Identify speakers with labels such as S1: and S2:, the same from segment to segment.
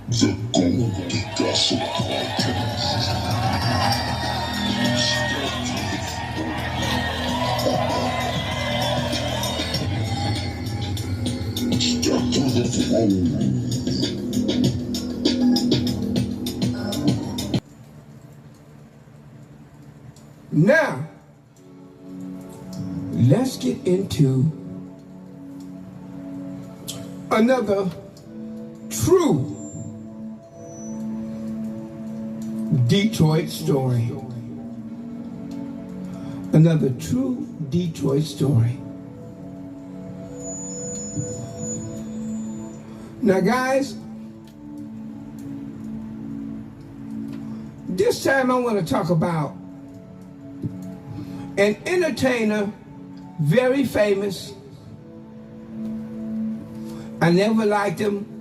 S1: The Goldie Gossip Podcast. Step to the throne.
S2: Now, let's get into another true Detroit story. Another true Detroit story. Now, guys, this time I want to talk about an entertainer, very famous. I never liked him.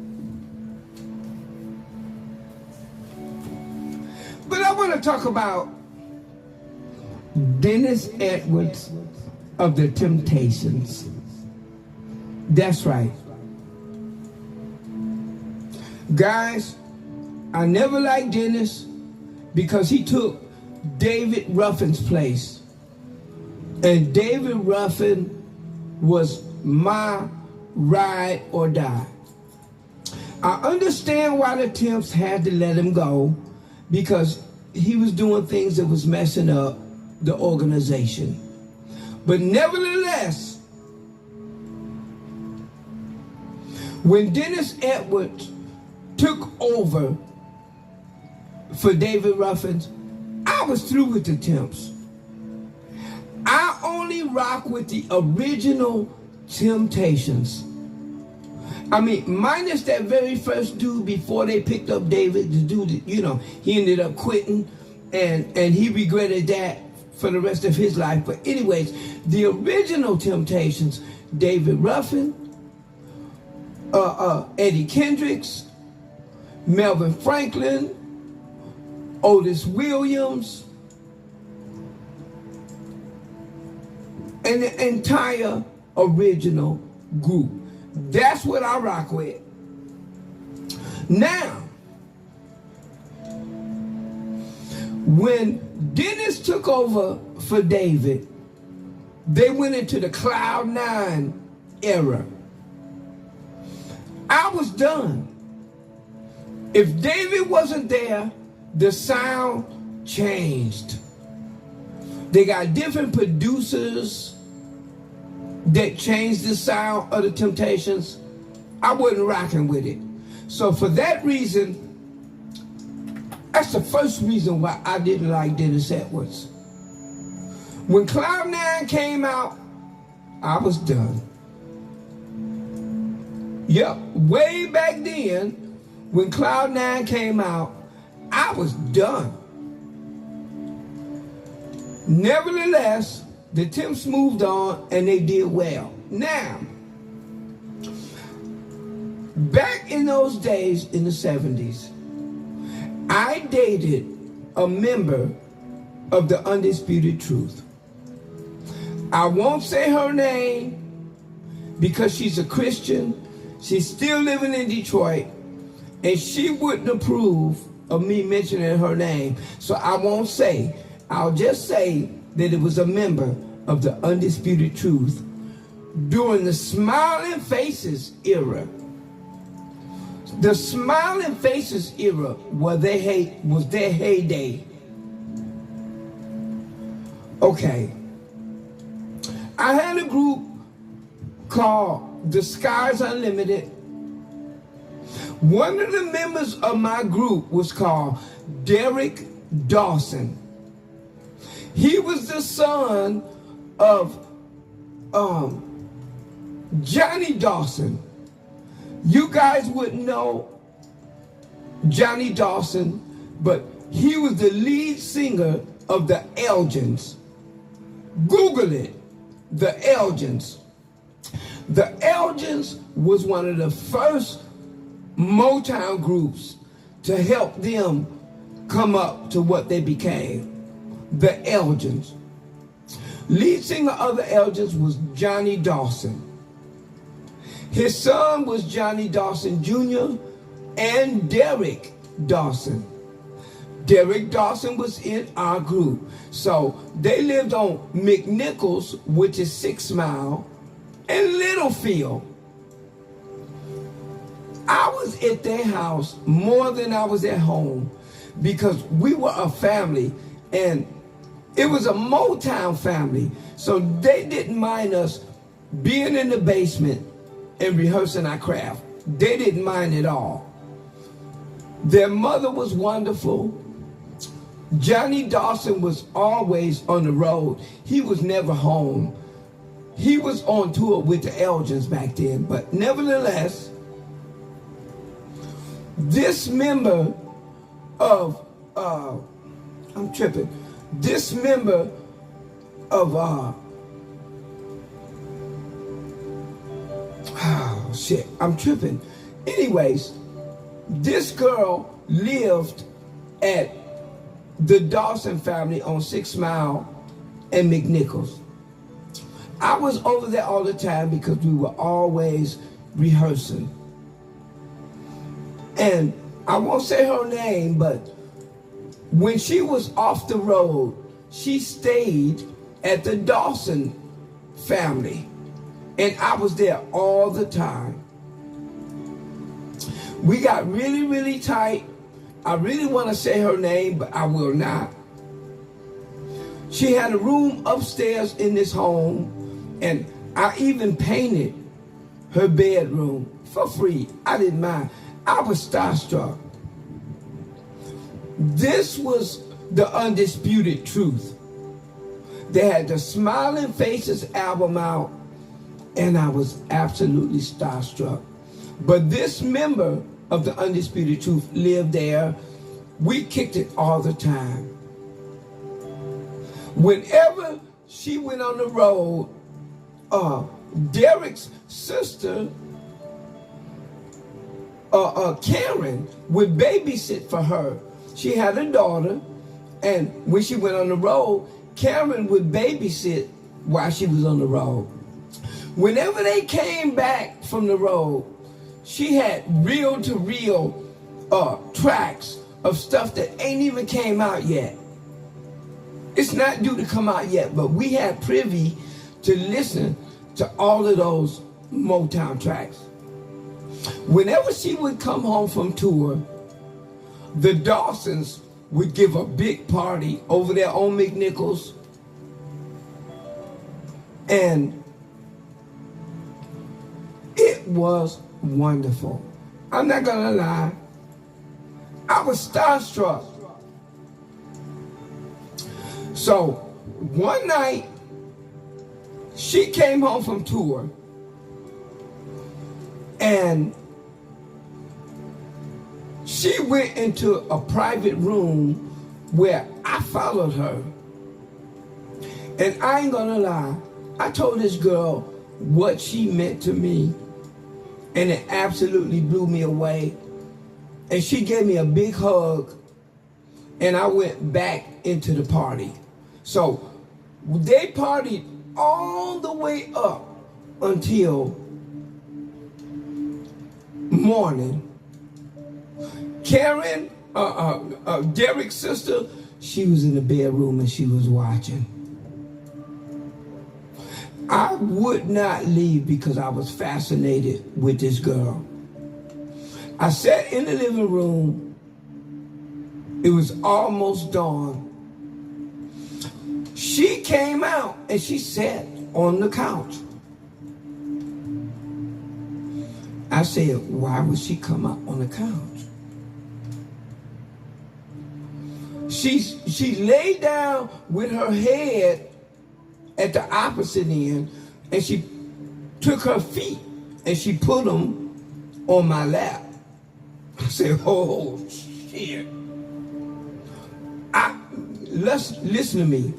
S2: But I want to talk about Dennis Edwards of the Temptations. That's right. Guys, I never liked Dennis because he took David Ruffin's place. And David Ruffin was my ride or die. I understand why the Temps had to let him go, because he was doing things that was messing up the organization. But nevertheless, when Dennis Edwards took over for David Ruffin, I was through with the Temps. I only rock with the original Temptations. I mean, minus that very first dude before they picked up David, the dude that, he ended up quitting and he regretted that for the rest of his life. But anyways, the original Temptations, David Ruffin, Eddie Kendricks, Melvin Franklin, Otis Williams, and the entire original group. That's what I rock with. Now, when Dennis took over for David, they went into the Cloud 9 era. I was done. If David wasn't there, the sound changed. They got different producers that changed the sound of the Temptations. I wasn't rocking with it. So for that reason, that's the first reason why I didn't like Dennis Edwards. When Cloud 9 came out, I was done. Yep, way back then, when Cloud 9 came out, I was done. Nevertheless, the Temps moved on and they did well. Now, back in those days in the 70s, I dated a member of the Undisputed Truth. I won't say her name because she's a Christian. She's still living in Detroit, and she wouldn't approve of me mentioning her name. So I won't say. I'll just say that it was a member of the Undisputed Truth during the Smiling Faces era. The Smiling Faces era was their heyday. Okay. I had a group called The Skies Unlimited. One of the members of my group was called Derek Dawson. He was the son of Johnny Dawson. You guys wouldn't know Johnny Dawson, but he was the lead singer of the Elgins. Google it, the Elgins. The Elgins was one of the first Motown groups to help them come up to what they became. The Elgins. Lead singer of the Elgins was Johnny Dawson. His son was Johnny Dawson Jr., and Derek Dawson. Derek Dawson was in our group. So they lived on McNichols, which is 6 Mile, and Littlefield. I was at their house more than I was at home because we were a family, and it was a Motown family. So they didn't mind us being in the basement and rehearsing our craft. They didn't mind at all. Their mother was wonderful. Johnny Dawson was always on the road. He was never home. He was on tour with the Elgins back then, but nevertheless, this member of, I'm tripping, this member of, oh shit, I'm tripping. Anyways, this girl lived at the Dawson family on 6 Mile and McNichols. I was over there all the time because we were always rehearsing. And I won't say her name, but when she was off the road, she stayed at the Dawson family. And I was there all the time. We got really, really tight. I really want to say her name, but I will not. She had a room upstairs in this home, and I even painted her bedroom for free. I didn't mind. I was starstruck. This was the Undisputed Truth. They had the Smiling Faces album out, and I was absolutely starstruck. But this member of the Undisputed Truth lived there. We kicked it all the time. Whenever she went on the road, Derek's sister, Karen, would babysit for her. She had a daughter, and when she went on the road, Karen would babysit while she was on the road. Whenever they came back from the road, she had reel-to-reel tracks of stuff that ain't even came out yet. It's not due to come out yet, but we had privy to listen to all of those Motown tracks. Whenever she would come home from tour, the Dawsons would give a big party over there on McNichols. And it was wonderful. I'm not gonna lie. I was starstruck. So one night, she came home from tour, and she went into a private room where I followed her. And I ain't gonna lie, I told this girl what she meant to me, and it absolutely blew me away. And she gave me a big hug, and I went back into the party. So they partied all the way up until morning. Karen, Derek's sister, she was in the bedroom and she was watching. I would not leave because I was fascinated with this girl. I sat in the living room. It was almost dawn. She came out and she sat on the couch. I said, why would she come out on the couch? She laid down with her head at the opposite end, and she took her feet and she put them on my lap. I said, oh shit. Listen to me.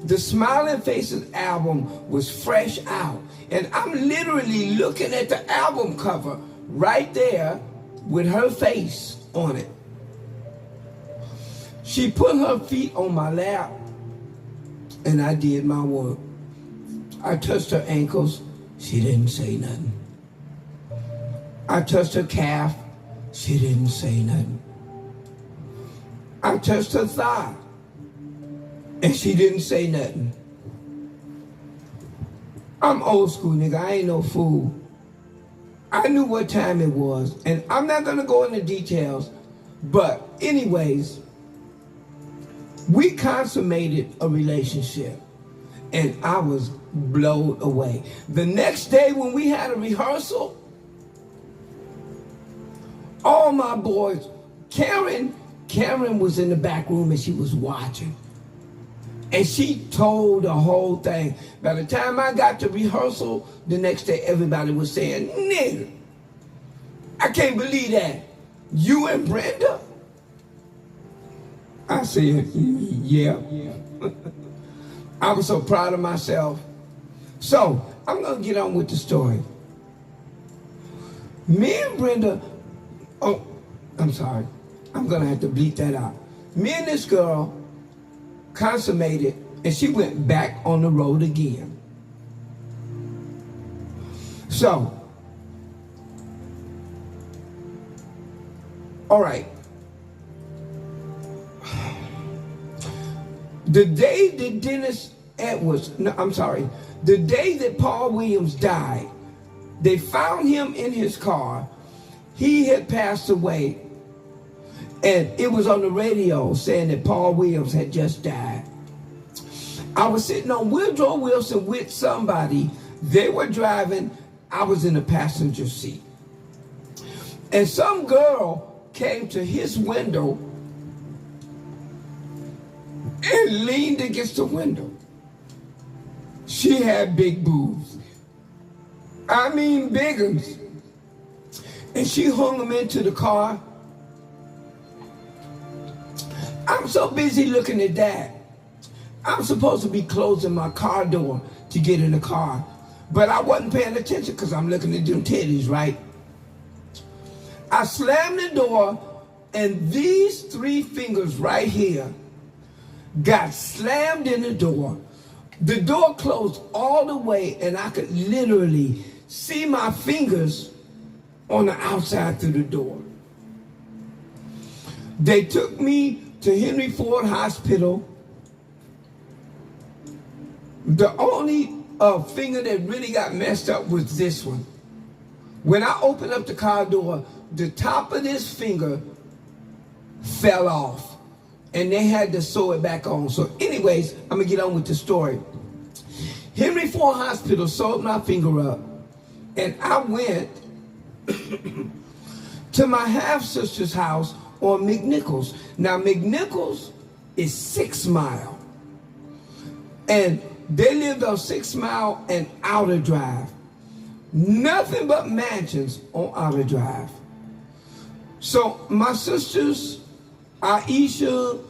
S2: The Smiling Faces album was fresh out, and I'm literally looking at the album cover right there with her face on it. She put her feet on my lap, and I did my work. I touched her ankles. She didn't say nothing. I touched her calf. She didn't say nothing. I touched her thigh, and she didn't say nothing. I'm old school, nigga. I ain't no fool. I knew what time it was, and I'm not gonna go into details, but anyways, we consummated a relationship, and I was blown away. The next day when we had a rehearsal, all my boys, Karen was in the back room and she was watching. And she told the whole thing. By the time I got to rehearsal, the next day everybody was saying, nigga, I can't believe that. You and Brenda? I said, yeah. I was so proud of myself. So, I'm going to get on with the story. Me and Brenda, oh, I'm sorry. I'm going to have to bleep that out. Me and this girl consummated, and she went back on the road again. So, all right. The day that the day that Paul Williams died, they found him in his car. He had passed away. And it was on the radio saying that Paul Williams had just died. I was sitting on Woodrow Wilson with somebody. They were driving. I was in the passenger seat. And some girl came to his window and leaned against the window. She had big boobs. I mean, big ones. And she hung them into the car. I'm so busy looking at that. I'm supposed to be closing my car door to get in the car. But I wasn't paying attention because I'm looking at them titties, right? I slammed the door, and these 3 fingers right here got slammed in the door. The door closed all the way, and I could literally see my fingers on the outside through the door. They took me to Henry Ford Hospital. The only finger that really got messed up was this one. When I opened up the car door, the top of this finger fell off, and they had to sew it back on. So anyways, I'm gonna get on with the story. Henry Ford Hospital sewed my finger up, and I went to my half-sister's house on McNichols. Now, McNichols is 6 Mile. And they lived on 6 Mile and Outer Drive. Nothing but mansions on Outer Drive. So my sisters, Aisha,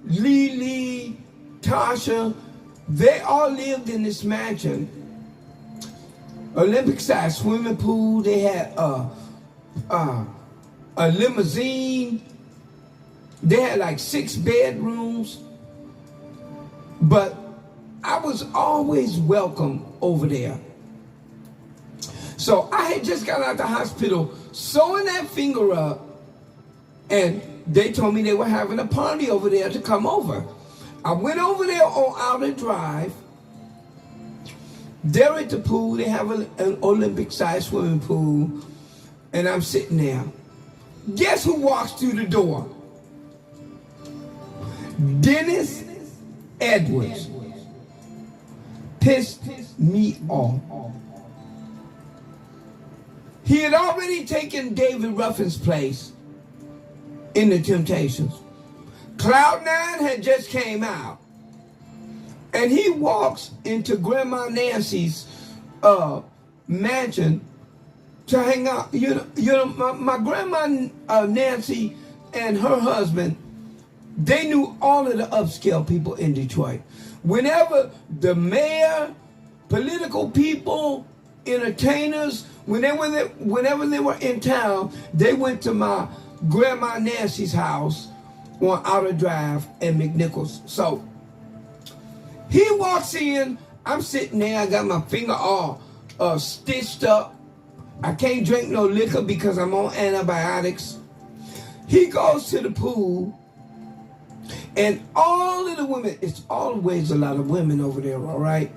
S2: Lily, Tasha, they all lived in this mansion. Olympic-sized swimming pool. They had a limousine. They had like 6 bedrooms. But I was always welcome over there. So I had just got out of the hospital sewing that finger up, and they told me they were having a party over there to come over. I went over there on Outer Drive. There at the pool, they have an Olympic-sized swimming pool, and I'm sitting there. Guess who walks through the door? Dennis Edwards. Pissed me off. He had already taken David Ruffin's place in the Temptations. Cloud 9 had just came out. And he walks into Grandma Nancy's mansion to hang out. You know, my Grandma Nancy and her husband, they knew all of the upscale people in Detroit. Whenever the mayor, political people, entertainers, whenever they were in town, they went to my Grandma Nancy's house on Outer Drive and McNichols. So he walks in, I'm sitting there, I got my finger all stitched up. I can't drink no liquor because I'm on antibiotics. He goes to the pool, and all of the women, it's always a lot of women over there, all right?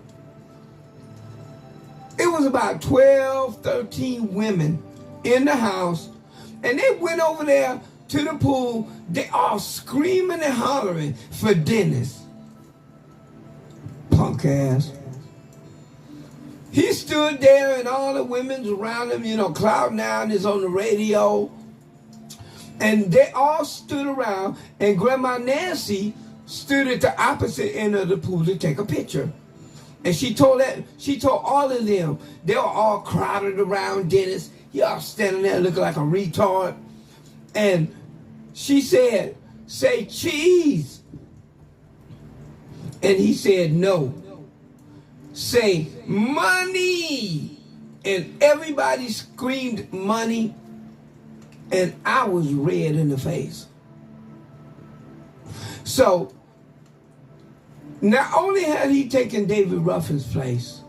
S2: It was about 12, 13 women in the house, and they went over there to the pool. They all screaming and hollering for Dennis. Punk ass. He stood there and all the women's around him, Cloud9 is on the radio. And they all stood around, and Grandma Nancy stood at the opposite end of the pool to take a picture. And she told all of them, they were all crowded around Dennis. He all standing there looking like a retard. And she said, "Say cheese." And he said, "No. Say money." And everybody screamed money. And I was red in the face. So, not only had he taken David Ruffin's place,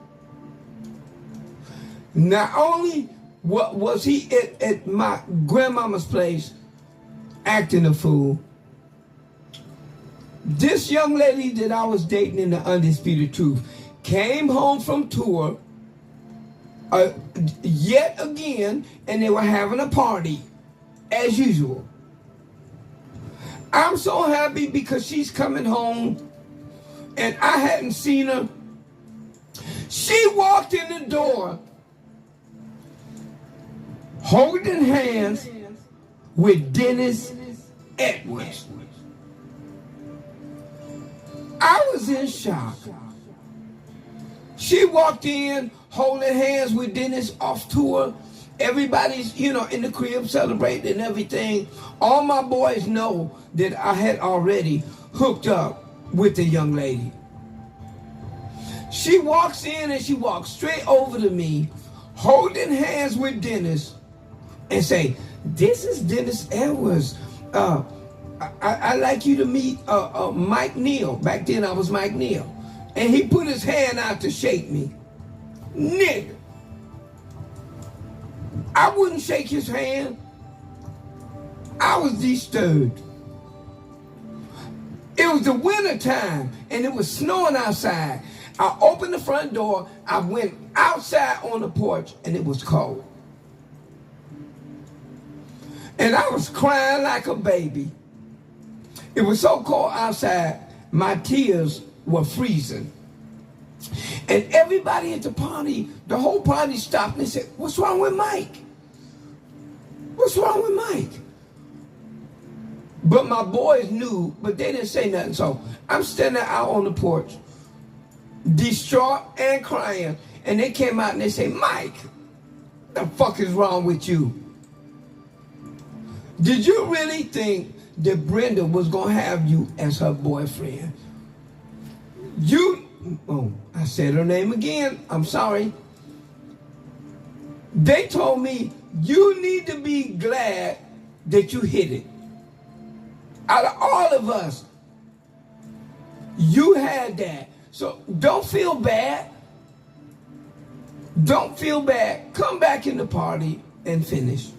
S2: not only was he at my grandmama's place acting a fool, this young lady that I was dating in the Undisputed Truth came home from tour yet again, and they were having a party as usual. I'm so happy because she's coming home and I hadn't seen her. She walked in the door holding hands with Dennis Edwards. I was in shock. She walked in holding hands with Dennis off tour. Everybody's, in the crib celebrating and everything. All my boys know that I had already hooked up with the young lady. She walks in and she walks straight over to me, holding hands with Dennis, and say, "This is Dennis Edwards. I'd like you to meet Mike Neal." Back then I was Mike Neal. And he put his hand out to shake me. Nigga. I wouldn't shake his hand. I was disturbed. It was the winter time and it was snowing outside. I opened the front door. I went outside on the porch and it was cold. And I was crying like a baby. It was so cold outside, my tears were freezing. And everybody at the party, the whole party stopped and said, "What's wrong with Mike? What's wrong with Mike?" But my boys knew, but they didn't say nothing. So I'm standing out on the porch, distraught and crying. And they came out and they say, "Mike, the fuck is wrong with you? Did you really think that Brenda was going to have you as her boyfriend? I said her name again. I'm sorry. They told me, you need to be glad that you hit it. Out of all of us, you had that. So don't feel bad. Don't feel bad. Come back in the party and finish."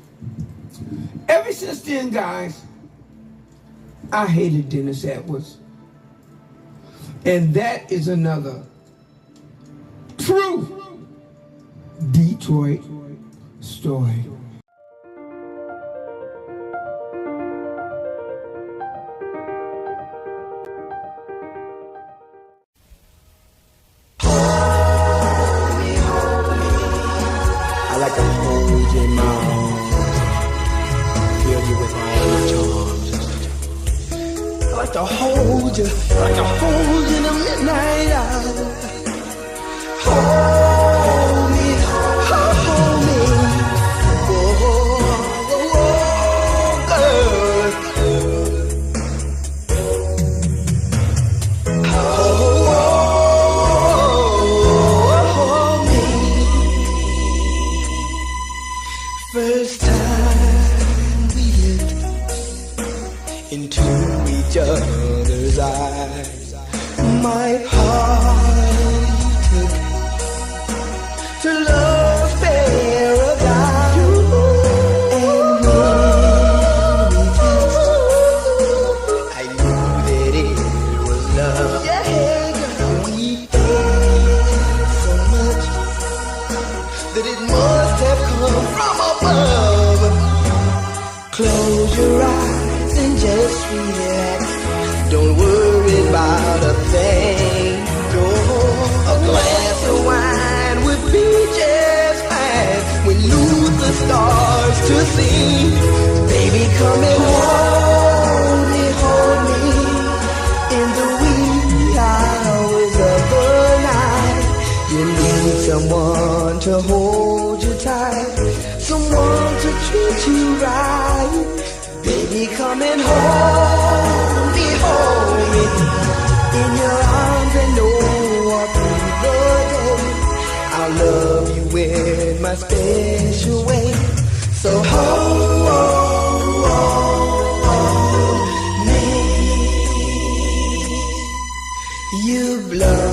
S2: Ever since then, guys, I hated Dennis Edwards. And that is another true Detroit story.
S3: I like to hold you in my arms, fill you with all my charms. I like to hold you, in the midnight hour. Hold me, first time we looked into each other's eyes, my heart took to love paradise. And when we Close your eyes and just relax. Don't worry about a thing. Oh, a glass of wine would be just fine. We lose the stars to see. Baby, come and hold me in the wee hours of the night. You need someone to hold you tight, someone to treat you right. Baby, come and hold me in your arms and know all through the day I'll love you in my special way. So hold me. You blow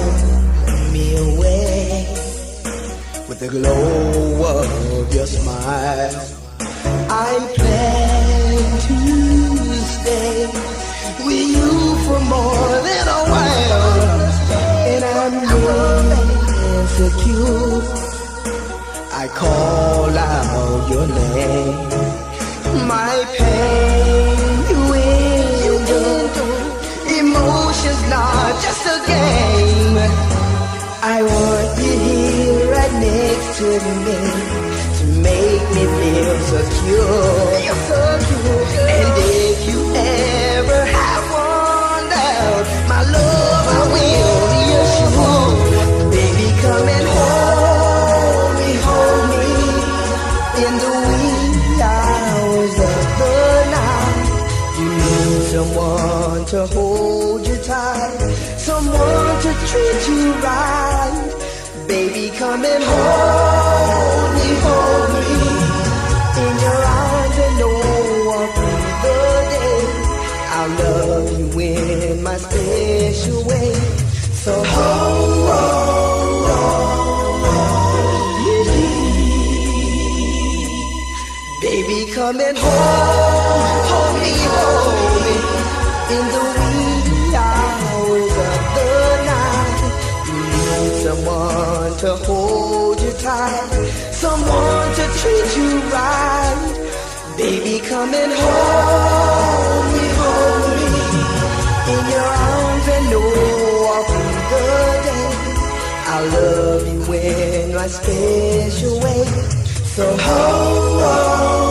S3: me away with the glow of your smile. I plan to stay with you for more than a while, and I'm insecure. I call out your name, my pain you endure. Emotions not just a game. I want you here right next to me to make me feel secure. And if you ever have one doubt, my love I will reassure. Baby, come and hold me in the wee hours of the night. You need someone to hold you tight, someone to treat you right. Baby, come and hold me in your arms and know all through the day I'll love you in my special way. So baby, come and hold me in the wee hours of the night. You need someone to hold you tight, someone to treat you right. Baby, come and hold me in your arms and know all through the day I'll love you in my special way. So hold